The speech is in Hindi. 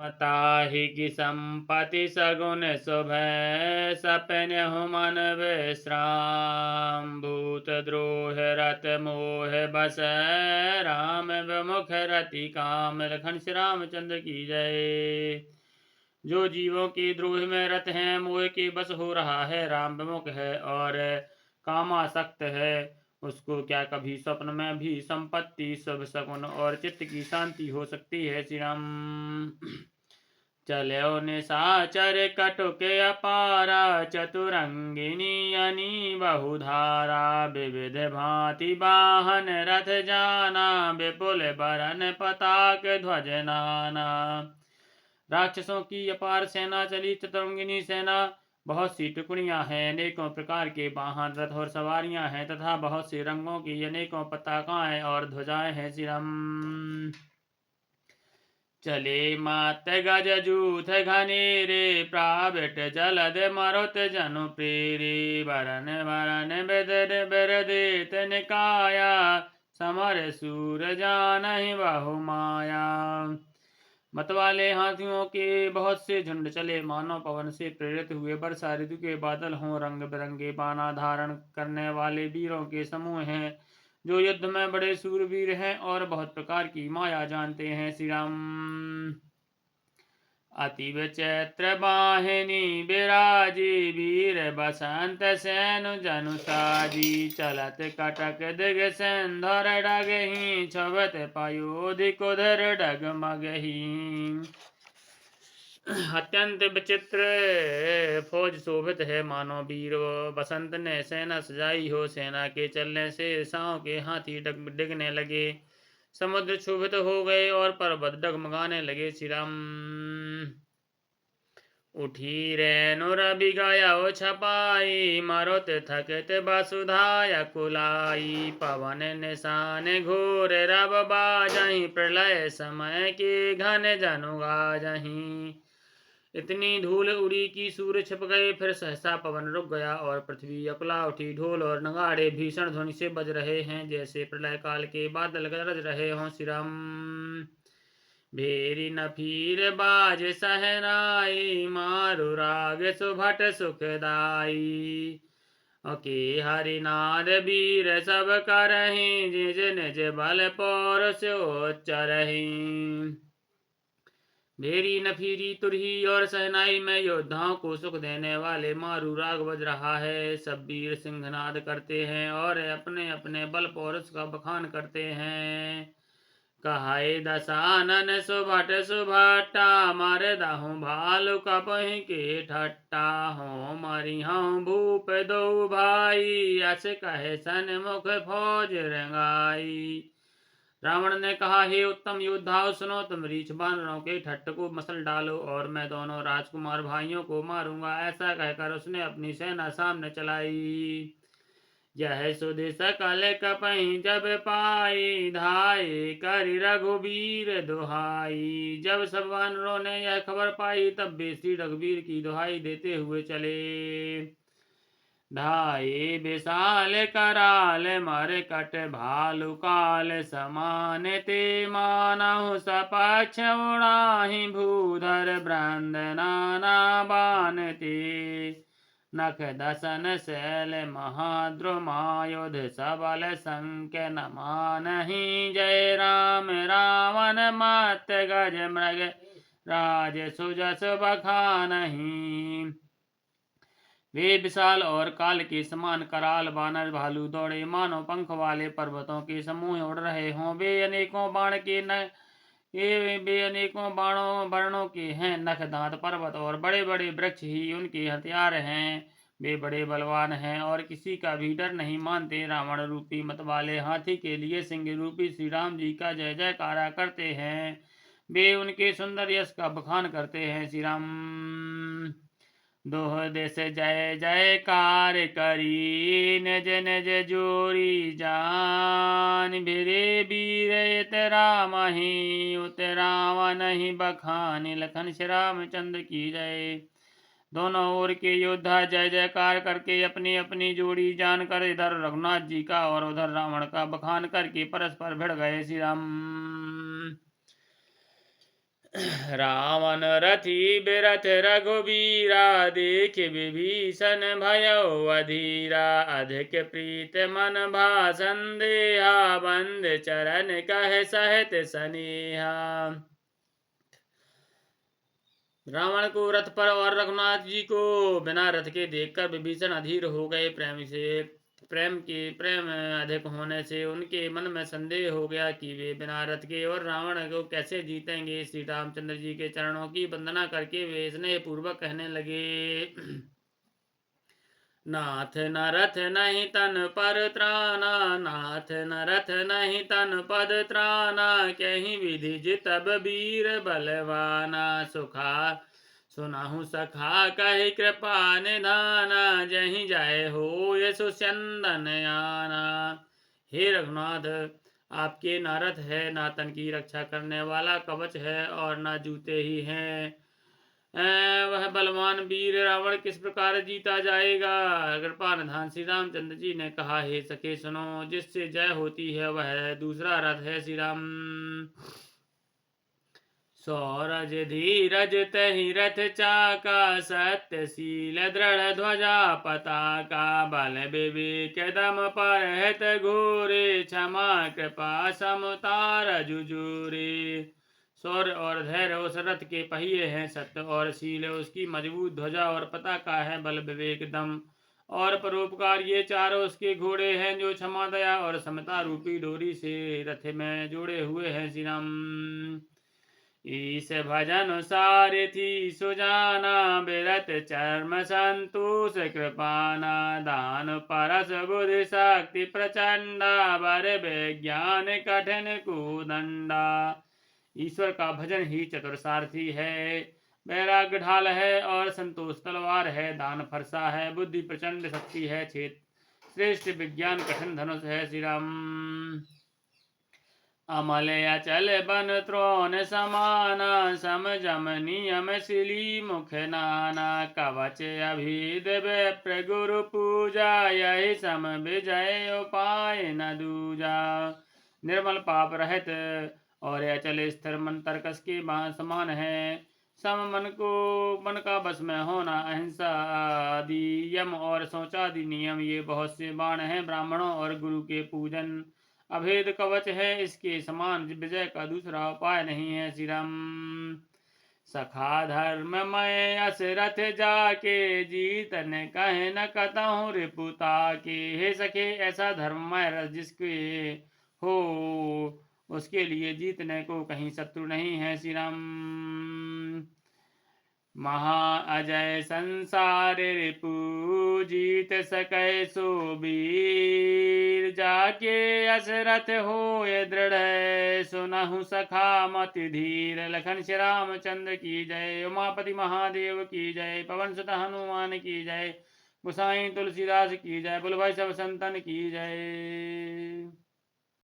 ताहि की संपत्ति सगुन शुभ सपन मन विश्राम भूत द्रोह रत मोह बस राम विमुख रति काम। लखन श्री रामचंद्र की जय। जो जीवों के द्रोह में रत है, मोह के बस हो रहा है, राम विमुख है और कामासक्त है, उसको क्या कभी स्वप्न में भी संपत्ति शुभ सगुन और चित्त की शांति हो सकती है। श्री राम। चलो निशाचर कटुक अपारा चतुरंगिनी अनी बहुधारा विविध भांति वाहन रथ जाना विपुल बरन पताक ध्वज नाना। राक्षसों की अपार सेना चली, चतुरंगिनी सेना, बहुत सी टुकड़ियां हैं, अनेकों प्रकार के वाहन रथ और सवारियां हैं तथा बहुत से रंगों की अनेकों पताकाएं और ध्वजाएं हैं। श्री राम। चले मात गज जूथ घनेरे प्राविट जलद मरुत जनु प्रेरे वरन वरन बेदर बेरदेत निकाया समर सूर जानहि बहु माया। मतवाले हाथियों के बहुत से झुंड चले, मानो पवन से प्रेरित हुए वर्षा ऋतु के बादल हों, रंग बिरंगे बाना धारण करने वाले वीरों के समूह हैं, जो युद्ध में बड़े सूरवीर हैं और बहुत प्रकार की माया जानते हैं। श्री राम। अति विचित्र वाहिनी विराजी वीर बसंत सेनु जनु साजी चलत कटक दिग सिंधुर डगही छवत पयोधि कुधर डगमगही। अत्यंत विचित्र फौज शोभित है, मानो वीर बसंत ने सेना सजाई हो। सेना के चलने से साओं के हाथी डिगने लगे, समुद्र क्षोभित हो गए और पर्वत डगमगाने लगे। श्री राम। उठी रेणु रवि गयो छपाई मरुत थकित वसुधाय कुलाई पवन निशान घोर रब बाजहि प्रलय समय के घन जनु गाजहि। इतनी धूल उड़ी कि सूर्य छिप गए, फिर सहसा पवन रुक गया और पृथ्वी अकुला उठी। ढोल और नगाड़े भीषण ध्वनि से बज रहे हैं, जैसे प्रलय काल के बादल गरज रहे हों। श्री राम। भेरी नफीर बाज सहनाई मारु राग सुभट सुखदाई के हरिनाद वीर सब करहि जिज निज बल पौरुष उच्चरहि। भेरी नफीरी तुरही और सहनाई में योद्धाओं को सुख देने वाले मारू राग बज रहा है। सब वीर सिंहनाद करते हैं और अपने अपने बल पौरुष का बखान करते हैं। कहाय दशानन सुभट सुभट्टा मर दहु भालु कपहि के ठट्टा हो मरी हूँ भूप दो भाई अस कहे सन्मुख फौज रंगाई। रावण ने कहा, हे उत्तम योद्धाओं सुनो, तुम रीछ बानरों के ठट्ट को मसल डालो और मैं दोनों राजकुमार भाइयों को मारूंगा। ऐसा कहकर उसने अपनी सेना सामने चलाई। यह सुध सकल कपहि जब पाई धाये करि रघुबीर दुहाई। जब सब वानरों ने यह खबर पाई तब वे श्री रघुबीर की दुहाई देते हुए चले। ढाई विशाल कराल मरकट भालु काल समान ते मानहु सपक्ष उड़ाहि भूधर ब्रंद नाना बान ते। नख दसन शैल महाद्रुमायुध सबल संख्य न मानहि जय राम रावण मत गज मृग राज सुजस बखानहि। वे विशाल और काल के समान कराल बानर भालू दौड़े, मानो पंख वाले पर्वतों के समूह उड़ रहे हों। वे अनेकों बाणों वर्णों के हैं। नख दांत पर्वत और बड़े बड़े वृक्ष ही उनके हथियार हैं। वे बड़े बलवान हैं और किसी का भी डर नहीं मानते। रावण रूपी मत वाले हाथी के लिए सिंह रूपी श्री राम जी का जय जयकारा करते हैं। वे उनके सुंदर यश का बखान करते हैं। श्री राम। दोह देश जय जयकार करी निज निज जोरी जान भिरे वीर इतरामहि उतरावन ही बखानी। लखन श्री रामचंद्र की जय। दोनों ओर के योद्धा जय जयकार करके अपनी अपनी जोड़ी जानकर इधर रघुनाथ जी का और उधर रावण का बखान करके परस्पर भिड़ गए। श्री राम। रावण रथी बिरथ रघुबीरा देख विभीषण भयो अधीरा अधिक प्रीत मन भा संदेहा बंद चरण कह सहित सनेहा। रावण को रथ पर और रघुनाथ जी को बिना रथ के देखकर विभीषण अधीर हो गए। प्रेम अधिक होने से उनके मन में संदेह हो गया कि वे बिना रथ के और रावण को कैसे जीतेंगे। श्री रामचंद्र जी के चरणों की वंदना करके वे स्नेह पूर्वक कहने लगे, नाथ न रथ नहीं तन पर त्राना, नाथ न रथ नहीं तन पद त्राना, कहीं विधि जितब वीर बलवाना, सुखा सुनाहु सखा कही कृपा निधाना, जहीं जाए हो यशु चंदन आना। हे रघुनाथ, आपके ना रथ है, ना तन की रक्षा करने वाला कवच है और ना जूते ही हैं। वह बलवान वीर रावण किस प्रकार जीता जाएगा। कृपा निधान श्री रामचंद्र जी ने कहा, हे सखे सुनो, जिससे जय होती है वह दूसरा रथ है। श्री राम सौरज धीरज तहि रथ चाका, सत्यशील दृढ़ ध्वजा पताका, बल विवेक दम पर हित घोरे, क्षमा कृपा समतार जुजूरे। शौर्य और धैर्य उस रथ के पहिए हैं, सत्य और शील उसकी मजबूत ध्वजा और पताका है, बल विवेक दम और परोपकार ये चारों उसके घोड़े हैं, जो क्षमा दया और समता रूपी डोरी से रथ में जोड़े हुए हैं। श्री राम ईश भजन सारथी सुजाना, बिरत चर्म संतोष कृपाना, दान परस बुद्धि शक्ति प्रचंडा, वर विज्ञान कठिन कुदंडा। ईश्वर का भजन ही चतुर सारथी है, वैराग्य ढाल है और संतोष तलवार है, दान फरसा है, बुद्धि प्रचंड शक्ति है, श्रेष्ठ विज्ञान कठिन धनुष है। श्री राम अमल अचल बन त्रोण समाना, सम जम नियम शिली मुख नाना, कवच अभिद विप्र गुरु पूजा, यही सम विजय उपाय न दूजा। निर्मल पाप रहित और अचल स्थिर मन तर्कस के समान है। सम मन का बस में होना, अहिंसा आदि यम और शौचादि नियम ये बहुत से बाण हैं। ब्राह्मणों और गुरु के पूजन अभेद कवच है, इसके समान विजय का दूसरा उपाय नहीं है। श्री राम सखा धर्म मय अस रथ जाके, जीतन कहे न कतहु रिपुता के। हे सखे, ऐसा धर्ममय रथ जिसके हो उसके लिए जीतने को कहीं शत्रु नहीं है। श्री राम महा अजय संसार रिपु, जीत सकै सो वीर, जाके असरथ हो ये दृढ़, सुनहु सखा मति धीर। लखन श्री रामचंद्र की जय, उमापति महादेव की जय, पवन सुत हनुमान की जय, गोसाई तुलसीदास की जय, बोल भाई सब संतन की जय।